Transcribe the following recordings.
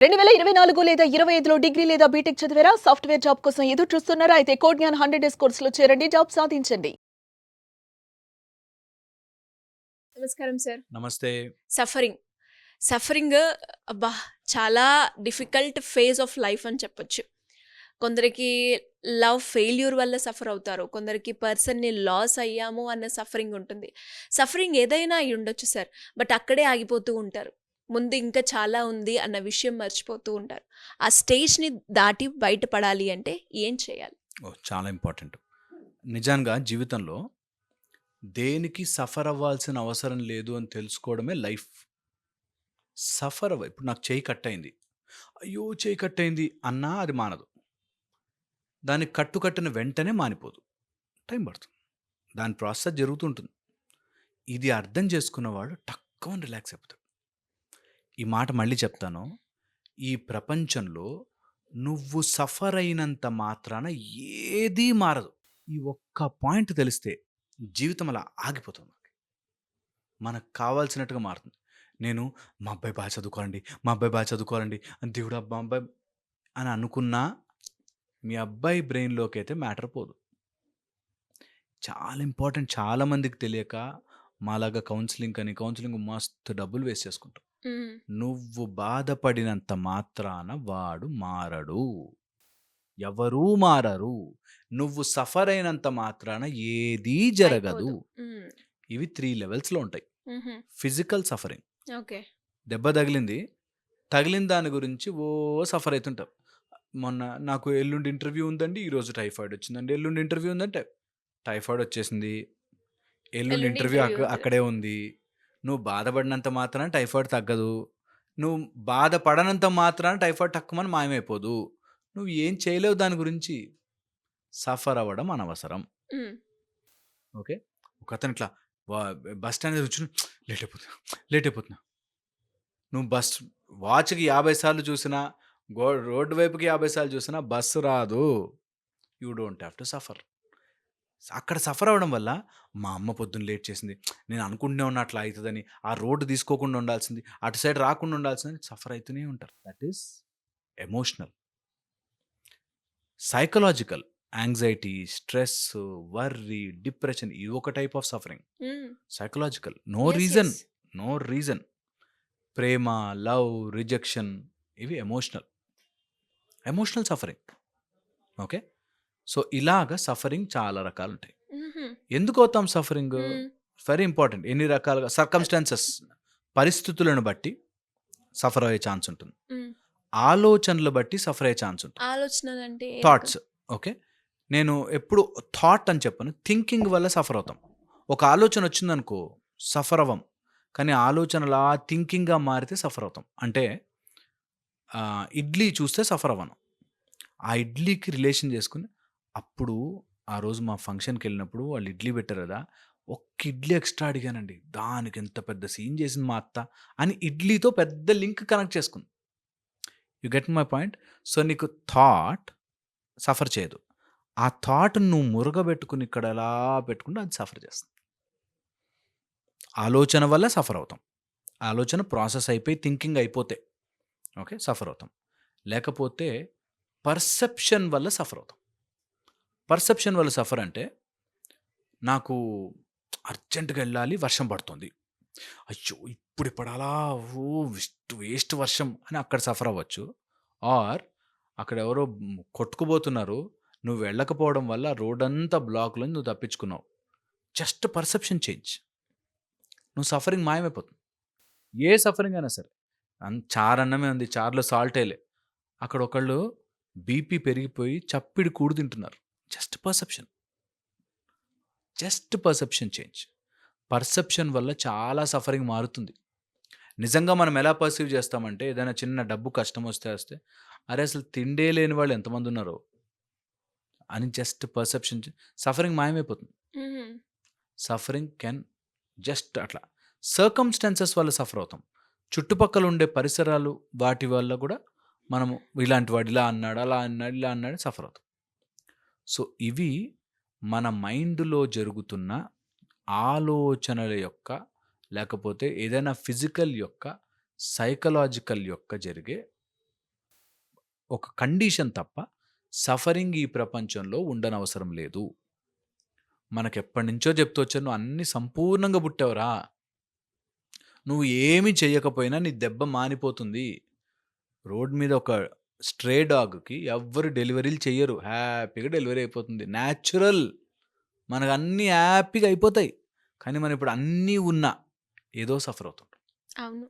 2024 లేదా 25లో డిగ్రీ లేదా బీటెక్ చదివారా? సాఫ్ట్‌వేర్ జాబ్ కోసం ఎదురు చూస్తున్నారా? అయితే కోడ్ జ్ఞాన్ 100 డేస్ కోర్సులో చేరండి. జాబ్ సాధించండి. నమస్కారం సార్. నమస్తే. సఫరింగ్. సఫరింగ్ అబ్బా! చాలా డిఫికల్ట్ ఫేజ్ ఆఫ్ లైఫ్ అని చెప్పొచ్చు. కొందరికి లవ్ ఫెయిల్యూర్ వల్ల సఫర్ అవుతారు. కొందరికి పర్సన్‌ని లాస్ అయ్యాము అన్న సఫరింగ్ ఉంటుంది. సఫరింగ్ ఏదైనా అయ్యుండొచ్చు సార్. బట్ అక్కడే ఆగిపోతూ ఉంటారు. ముందు ఇంకా చాలా ఉంది అన్న విషయం మర్చిపోతూ ఉంటారు. ఆ స్టేజ్‌ని దాటి బయటపడాలి అంటే ఏం చేయాలి? చాలా ఇంపార్టెంట్. నిజంగా జీవితంలో దేనికి సఫర్ అవ్వాల్సిన అవసరం లేదు అని తెలుసుకోవడమే లైఫ్. ఇప్పుడు నాకు చెయ్యి కట్టయింది. అయ్యో! చెయ్యి కట్టయింది అన్నా అది మానదు. దానికి కట్టిన వెంటనే మానిపోదు. టైం పడుతుంది. దాని ప్రాసెస్ జరుగుతూ ఉంటుంది. ఇది అర్థం చేసుకున్నవాడు టక్కుమని రిలాక్స్ అయిపోతాడు. ఈ మాట మళ్ళీ చెప్తాను. ఈ ప్రపంచంలో నువ్వు సఫర్ అయినంత మాత్రాన ఏదీ మారదు. ఈ ఒక్క పాయింట్ తెలిస్తే జీవితం అలా ఆగిపోతుంది మనకి. మనకు కావాల్సినట్టుగా మారుతుంది. నేను మా అబ్బాయి బాగా చదువుకోవాలండి, మా అబ్బాయి బాగా చదువుకోవాలండి అని దేవుడా మా అబ్బాయి అని అనుకున్నా మీ అబ్బాయి బ్రెయిన్‌లోకి అయితే మ్యాటర్ పోదు. చాలా ఇంపార్టెంట్. చాలామందికి తెలియక మాలాగా కౌన్సిలింగ్ మస్తు డబ్బులు వేస్ట్ చేసుకుంటాం. హ్మ్. నువ్వు బాధపడినంత మాత్రాన వాడు మారడు. ఎవరూ మారరు. నువ్వు సఫర్ అయినంత మాత్రాన ఏదీ జరగదు. అయిపోదు. హ్మ్. ఇవి 3 లెవెల్స్‌లో ఉంటాయి. హుహు. Physical suffering. ఓకే. దెబ్బ తగిలింది. తగిలిన దాని గురించి సఫర్ అయితుంటాం. మొన్న నాకు ఎల్లుండి ఇంటర్వ్యూ ఉందండి. ఈరోజు టైఫాయిడ్ వచ్చిందండి. ఎల్లుండి ఇంటర్వ్యూ ఉందంటే టైఫాయిడ్ వచ్చేసింది. ఎల్లుండి ఎల్లుండి ఇంటర్వ్యూ ఇంటర్వ్యూ ఉంది. అక్కడే ఉంది. నువ్వు బాధపడినంత మాత్రాన టైఫాయిడ్ తగ్గదు. నువ్వు బాధపడనంత మాత్రాన టైఫాయిడ్ టక్కుమని మాయమైపోదు. నువ్వు ఏం చేయలేవు దాని గురించి. సఫర్ అవ్వడం అనవసరం. హ్మ్. ఓకే. ఒకతను ఇట్లా వా బస్ స్టాండ్ దగ్గర కూర్చొని లేట్ అయిపోతున్నా, లేట్ అయిపోతున్నా. నువ్వు వాచ్‌కి 50 సార్లు చూసినా, రోడ్డు వైపుకి 50 సార్లు చూసినా బస్సు రాదు. You don't have to suffer. అక్కడ సఫర్ అవ్వడం వల్ల మా అమ్మ పొద్దున్న లేట్ చేసింది. నేను అనుకుంటూనే ఉన్నా అట్లా అయితదని. ఆ రోడ్డు తీసుకోకుండా ఉండాల్సింది. అటు సైడ్ రాకుండా ఉండాల్సింది. సఫర్ అయితూనే ఉంటారు. That is emotional. Psychological anxiety, stress, worry, depression ఇది ఒక type of suffering. Hmm. Psychological. Yes. Yes. No reason. ప్రేమ, లవ్, రిజెక్షన్ ఇవి ఎమోషనల్ సఫరింగ్. ఓకే. సో, ఇలాగ సఫరింగ్ చాలా రకాలుంటాయి. హుహు. ఎందుకవుతాం సఫరింగ్? హ్మ్. Very important. ఎన్ని రకాలుగా సర్కమ్‌స్టాన్సెస్ పరిస్థితులను బట్టి సఫర్ అయ్యే ఛాన్స్ ఉంటుంది. హ్మ్. ఆలోచనలు బట్టి సఫర్ అయ్యే ఛాన్స్ ఉంటుంది. ఆలోచనలంటే ఏ రకం? థాట్స్. ఓకే. నేను ఎప్పుడు థాట్ అని చెప్పను. థింకింగ్ వల్ల సఫర్ అవుతాం. ఒక ఆలోచన వచ్చిందనుకో సఫర్ అవ్వం. కానీ ఆలోచన అలా థింకింగ్‌గా మారితే సఫర్ అవుతాం. అంటే ఇడ్లీ చూస్తే సఫర్ అవ్వను. ఆ ఇడ్లీకి రిలేషన్ చేసుకొని అప్పుడు ఆ రోజు మా ఫంక్షన్‌కెళ్ళినప్పుడు వాళ్ళు ఇడ్లీ పెట్టారు కదా! ఒక్క ఇడ్లీ ఎక్స్‌ట్రా అడిగానండి. దానికి ఎంత పెద్ద సీన్ చేసింది మా అత్త అని ఇడ్లీతో పెద్ద లింక్ కనెక్ట్ చేసుకుంది. You get my point? So, నీకు థాట్ సఫర్ చేయదు. ఆ థాట్‌ని నువ్వు మురగబెట్టుకొని ఇక్కడ ఎలా పెట్టుకుంటే అది సఫర్ చేస్తుంది. ఆలోచన వల్ల సఫర్ అవుతాం. ఆలోచన ప్రాసెస్ అయిపోయి థింకింగ్ అయిపోతే ఓకే. సఫర్ అవుతాం. లేకపోతే పర్సెప్షన్ వల్ల సఫర్ అవుతాం. పర్సెప్షన్ వల్ల సఫర్ అంటే నాకు అర్జెంట్‌గా ఎళ్ళాలి వర్షం పడుతుంది. అయ్యో! ఇప్పుడు పడాలా వేస్ట్ వర్షం అని అక్కడ సఫర్ అవ్వచ్చు. ఆర్ అక్కడ ఎవరో కొట్టుకుపోతున్నారు. నువ్వు వెళ్ళకపోవడం వల్ల రోడంతా బ్లాక్‌లో నువ్వు తప్పించుకున్నావు. Just perception change. నువ్వు సఫరింగ్ మాయమైపోతుంది. ఏ సఫరింగ్ అయినా సరే. చారన్నమే ఉంది. చారులో సాల్టేలే. అక్కడ ఒకళ్ళు బీపీ పెరిగిపోయి చప్పిడి కూడు తింటున్నారు. Just perception. Just perception change. Perception వల్ల చాలా సఫరింగ్ మారుతుంది. నిజంగా మనం ఎలా పర్సీవ్ చేస్తామంటే ఏదైనా చిన్న డబ్బు కష్టం వస్తే అరే! అసలు తిండే లేని వాళ్ళు ఎంతమందున్నారో అని జస్ట్ పర్సెప్షన్ సఫరింగ్ మాయమైపోతుంది. హుహు. సఫరింగ్ కెన్ జస్ట్ అట్లా సర్కమ్‌స్టాన్సెస్ వల్ల సఫర్ అవుతాం. చుట్టుపక్కల ఉండే పరిసరాలు వాటి వల్ల కూడా మనము ఇలాంటి వాడు ఇలా అన్నాడు, అలా అన్నాడు, ఇలా అన్నాడు సఫర్ అవుతాం. సో, ఇవి మన మైండ్‌లో జరుగుతున్న ఆలోచనల యొక్క లేకపోతే ఏదైనా ఫిజికల్ యొక్క, సైకలాజికల్ యొక్క జరిగే ఒక కండిషన్ తప్ప సఫరింగ్ ఈ ప్రపంచంలో ఉండనవసరం లేదు. మనకెప్పటినుంచో చెప్తూ వచ్చారు, "నువ్వు అన్నీ సంపూర్ణంగా పుట్టావురా. నువ్వు ఏమి చెయ్యకపోయినా నీ దెబ్బ మానిపోతుంది." రోడ్ మీద ఒక స్ట్రే డాగ్‌కి ఎవ్వరు డెలివరీలు చెయ్యరు. హ్యాపీగా డెలివరీ అయిపోతుంది. న్యాచురల్. మనకన్నీ హ్యాపీగా అయిపోతాయి. కానీ మనం ఇప్పుడు అన్నీ ఉన్నా ఏదో సఫర్ అవుతుంటాం. అవును.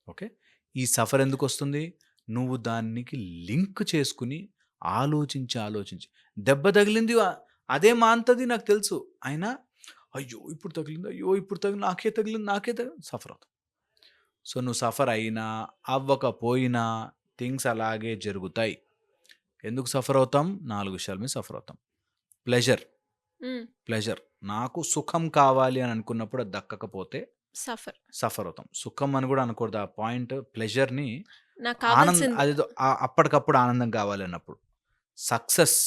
ఓకే. ఈ సఫర్ ఎందుకొస్తుంది? నువ్వు దానికి లింక్ చేసుకొని ఆలోచించి దెబ్బ తగిలింది అదే మాన్తది నాకు తెలుసు. అయినా అయ్యో! ఇప్పుడు తగిలింది. అయ్యో! ఇప్పుడు తగిలింది. నాకే తగిలింది. సఫర్ అవుతాం. సో, నువ్వు సఫర్ అయినా, అవ్వకపోయినా థింగ్స్ అలాగే జరుగుతాయి. ఎందుకు సఫర్ అవుతాం? 4 విషయాల మీద సఫర్ అవుతాం. ప్లెజర్. హ్మ్. ప్లెజర్. నాకు సుఖం కావాలి అని అనుకున్నప్పుడు అది దక్కకపోతే సఫర్. సఫర్ అవుతాం. సుఖం అని కూడా అనకూడదు. ఆ పాయింట్ ప్లెజర్‌ని నాకు కావాల్సింది. అదేదో అప్పటికప్పుడు ఆనందం కావాలి అన్నప్పుడు. సక్సెస్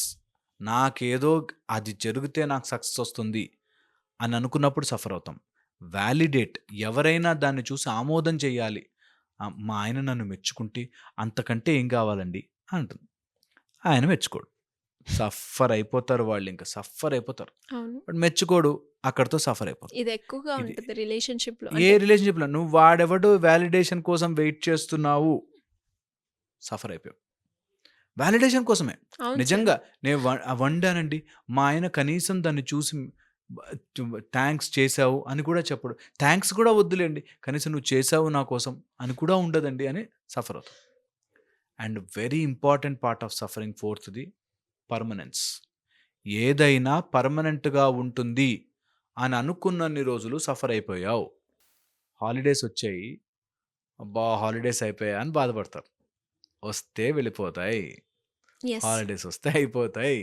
నాకేదో అది జరిగితే నాకు సక్సెస్ వస్తుంది అని అనుకున్నప్పుడు సఫర్ అవుతాం. వాలిడేట్ ఎవరైనా దాన్ని చూసి ఆమోదం చేయాలి. మా ఆయన నన్ను మెచ్చుకుంటే అంతకంటే ఏం కావాలండి అంటుంది. ఆయన మెచ్చుకోడు. సఫర్ అయిపోతారు వాళ్ళింక. సఫర్ అయిపోతారు. అవును. బట్ మెచ్చుకోడు. అక్కడితో సఫర్ అయిపోతారు. ఇది ఎక్కువగా ఇది ఉంటది రిలేషన్‌షిప్‌లో. ఏ అంటే రిలేషన్‌షిప్‌లో నువ్వు వాడెవడు వాలిడేషన్ కోసం వెయిట్ చేస్తున్నావు. సఫర్ అయిపోయావు. వాలిడేషన్ కోసమే. అవును సార్. నిజంగా నేను వండానండి. మా ఆయన కనీసం దాన్ని చూసి థాంక్స్ చేశావు అని కూడా చెప్పడు. థాంక్స్ కూడా వద్దులేండి. కనీసం నువ్వు చేశావు నా కోసం అని కూడా ఉండదండి అని సఫర్ అవుతాం. And very important part of suffering for the permanence. ఏదైనా పర్మనెంట్‌గా ఉంటుంది అని అనుకున్నన్ని రోజులు సఫర్ అయిపోయావు. హాలిడేస్ వచ్చాయి. అబ్బా! హాలిడేస్ అయిపోయాయి అని బాధపడతారు. వస్తే వెళ్ళిపోతాయి. యెస్. హాలిడేస్ వస్తే అయిపోతాయి.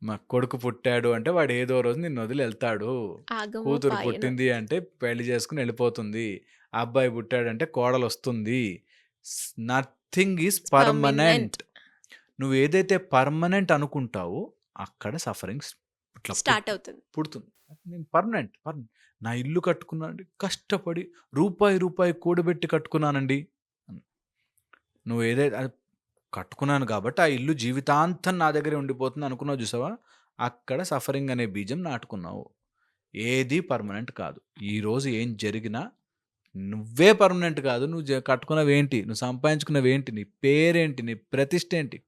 మా కొడుకు పుట్టాడు అంటే వాడు ఏదో రోజు నిన్ను వదిలి వెళ్తాడు. ఆగమో కూతురు పాయనో. పుట్టింది అంటే పెళ్లి చేసుకొని వెళ్ళిపోతుంది. అబ్బాయి పుట్టాడంటే కోడలొస్తుంది. Nothing is permanent. పర్మనెంట్. నువ్వు ఏదైతే పర్మనెంట్ అనుకుంటావో అక్కడ సఫరింగ్స్ ఇట్లా స్టార్ట్ అవుతుంది. పుడుతుంది. నేను పర్మనెంట్. నా ఇల్లు కట్టుకున్నానండి. కష్టపడి రూపాయి కూడబెట్టి కట్టుకున్నానండి. నువ్వు ఏదైతే అది కట్టుకున్నాను కాబట్టి ఆ ఇల్లు జీవితాంతం నా దగ్గరే ఉండిపోతుంది అనుకున్నావు చూసావా? అక్కడ సఫరింగ్ అనే బీజం నాటుకున్నావు. ఏది పర్మనెంట్ కాదు. ఈరోజు ఏం జరిగినా నువ్వే పర్మనెంట్ కాదు. నువ్వు కట్టుకున్నవేంటి? నువ్వు సంపాదించుకున్నవేంటి? నీ పేరేంటి? నీ ప్రతిష్ట ఏంటి?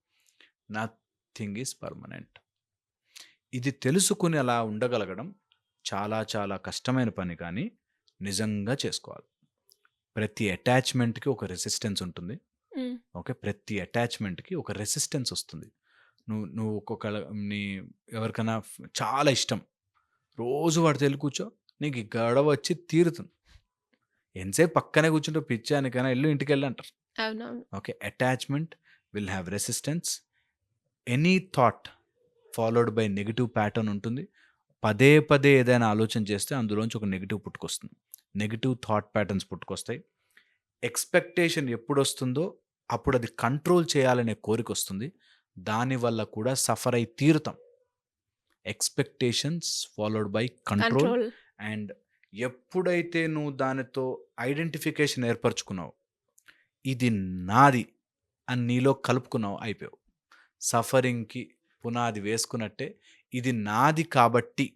Nothing is permanent. ఇది తెలుసుకుని అలా ఉండగలగడం చాలా చాలా కష్టమైన పని కానీ నిజంగా చేసుకోవాలి. ప్రతి అటాచ్‌మెంట్‌కి ఒక రెసిస్టెన్స్ ఉంటుంది. హ్మ్. ఓకే. ప్రతి అటాచ్‌మెంట్‌కి ఒక రెసిస్టెన్స్ వస్తుంది. నువ్వు ఒక్కొక్కళ్ళ ఎవరికైనా చాలా ఇష్టం. రోజు వాడితో ఎళ్లి కూర్చో. నీకు ఈ గొడవ వచ్చి తీరుతుంది. ఎంతసేపు పక్కనే కూర్చుంటావు పిచ్చానికైనా ఎళ్ళు ఇంటికెళ్ళు అంటారు. అవునవును. Okay. Attachment will have resistance. Any thought followed by negative pattern ఉంటుంది. పదే ఏదైనా ఆలోచన చేస్తే అందులోంచి ఒక నెగెటివ్ పుట్టుకొస్తుంది. నెగెటివ్ థాట్ ప్యాటర్న్స్ పుట్టుకొస్తాయి. ఎక్స్‌పెక్టేషన్ ఎప్పుడొస్తుందో అప్పుడు అది కంట్రోల్ చేయాలనే కోరికొస్తుంది. దానివల్ల కూడా సఫర్ అయి తీరుతాం. Expectations followed by control. Control. And ఎప్పుడైతే నువ్వు దానితో ఐడెంటిఫికేషన్ ఏర్పరచుకున్నావో, ఇది నాది అని నీలో కలుపుకున్నావు అయిపోయావు. సఫరింగ్‌కి పునాది వేసుకున్నట్టే ఇది నాది కాబట్టి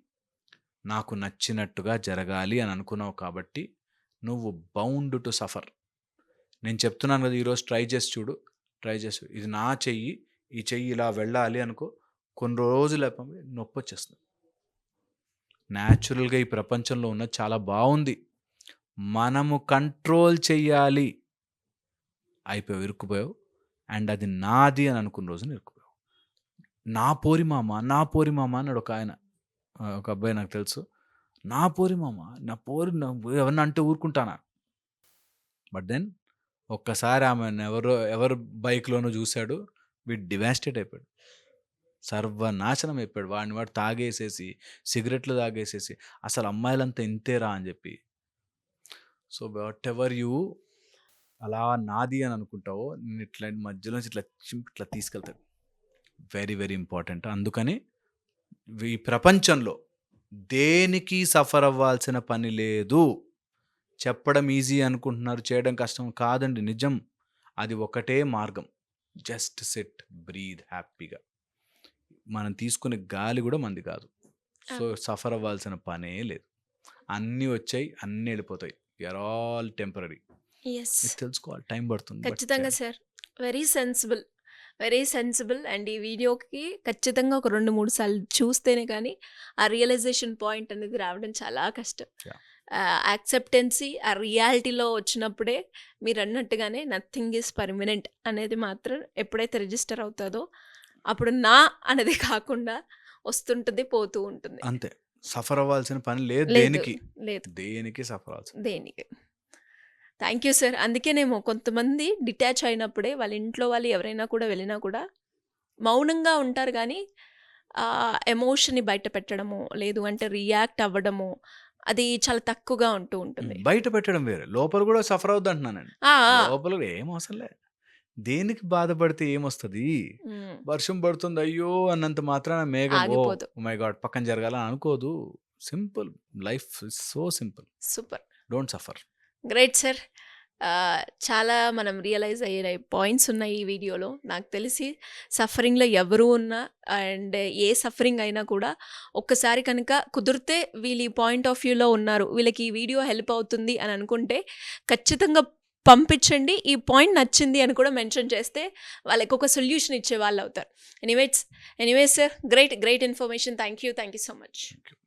నాకు నచ్చినట్టుగా జరగాలి అని అనుకున్నావు కాబట్టి నువ్వు బౌండ్ టు సఫర్. నేను చెప్తున్నాను కదా! ఈరోజు ట్రై చేసి చూడు. ఇది నా చెయ్యి. ఈ చెయ్యి ఇలా వెళ్ళాలి అనుకో. కొన్ని రోజులు అయిపోయి నొప్పొచ్చేస్తుంది. న్యాచురల్‌గా ఈ ప్రపంచంలో ఉన్నది చాలా బావుంది. మనము కంట్రోల్ చెయ్యాలి. అయిపోయావు, ఇరుక్కుపోయావు. అండ్ అది నాది అని అనుకున్న రోజున ఇరుక్కుపోయావు. నా పోరి మామ అన్నాడు ఒకాయన. ఒక అబ్బాయి నాకు తెలుసు. నా పోరి మామ, ఎవరన్నా అంటే ఊరుకుంటానా? బట్ దెన్ ఒక్కసారి ఆమెను ఎవరు బైక్‌లోనో చూసాడు. వీడు డివాస్టేట్ అయిపోయాడు. సర్వనాశనం అయిపోయాడు. వాడు తాగేసేసి, సిగరెట్లు తాగేసేసి, అసలు అమ్మాయిలంతా ఇంతేరా అని చెప్పి. సో, వాటెవర్ యూ అలా నాది అని అనుకుంటావో నిన్ను ఇట్లా మధ్యలోంచి ఇట్లా చింపి ఇట్లా తీసుకెళ్తాడు. Very very important. అందుకని ఈ ప్రపంచంలో దేనికి సఫర్ అవ్వాల్సిన పని లేదు. చెప్పడం ఈజీ అనుకుంటున్నారు, చేయడం కష్టం కాదండి. నిజం. అది ఒకటే మార్గం. జస్ట్ సిట్, బ్రీద్ హ్యాపీగా. మనం తీసుకునే గాలి కూడా మంది కాదు. సో సఫర్ అవ్వాల్సిన పనే లేదు. అన్నీ వచ్చాయి, అన్నీ వెళ్ళిపోతాయి. Are all temporary. ఎస్, ఇది తెలుసుకోవాలి, టైం పడుతుంది. but ఖచ్చితంగా చేయాలి. Sir. Very sensible, very sensible. And ఈ వీడియోకి ఖచ్చితంగా ఒక 2-3 సార్లు చూస్తేనే కానీ ఆ రియలైజేషన్ పాయింట్ అనేది రావడం చాలా కష్టం. Yeah. యాక్సెప్టెన్సీ ఆ రియాలిటీలో వచ్చినప్పుడే మీరు అన్నట్టుగానే నథింగ్ ఈజ్ పర్మనెంట్ అనేది మాత్రం ఎప్పుడైతే రిజిస్టర్ అవుతుందో అప్పుడు నా అనేది కాకుండా వస్తుంటుంది, పోతూ ఉంటుంది. అంతే. సఫర్ అవ్వాల్సిన పని లేదు. లేదు, దేనికి లేదు, దేనికి సఫర్ అవ్వాల్సిన. దేనికి. Thank you sir. అందుకేనేమో కొంతమంది డిటాచ్ అయినప్పుడే వాళ్ళ ఇంట్లో వాళ్ళు ఎవరైనా కూడా వెళ్ళినా కూడా మౌనంగా ఉంటారు, కానీ ఎమోషన్ని బయట పెట్టడము లేదు అంటే రియాక్ట్ అవ్వడము అది చాలా తక్కువగా ఉంటూ ఉంటుంది. బయట పెట్టడం వేరే, లోపల కూడా సఫర్ అవుద్ది అంటున్నానండి. ఆ, లోపల కూడా ఏం అవసరం లే. దేనికి బాధపడితే ఏమొస్తుంది? ఉమ్, వర్షం పడుతుంది అయ్యో అన్నంత మాత్రాన మేఘం ఆగిపోదు. మై గాడ్ పక్కన జరగాలని అనుకోదు. Simple life, so simple. Super, don't suffer. Great sir. చాలా మనం రియలైజ్ అయ్యే పాయింట్స్ ఉన్నాయి ఈ వీడియోలో. నాకు తెలిసి సఫరింగ్లో ఎవరు ఉన్నా అండ్ ఏ సఫరింగ్ అయినా కూడా ఒక్కసారి కనుక కుదిరితే వీళ్ళు ఈ పాయింట్ ఆఫ్ వ్యూలో ఉన్నారు, వీళ్ళకి ఈ వీడియో హెల్ప్ అవుతుంది అని అనుకుంటే ఖచ్చితంగా పంపించండి. ఈ పాయింట్ నచ్చింది అని కూడా మెన్షన్ చేస్తే వాళ్ళకి ఒక సొల్యూషన్ ఇచ్చే వాళ్ళు అవుతారు. Anyways sir, great information. Thank you so much. Thank you.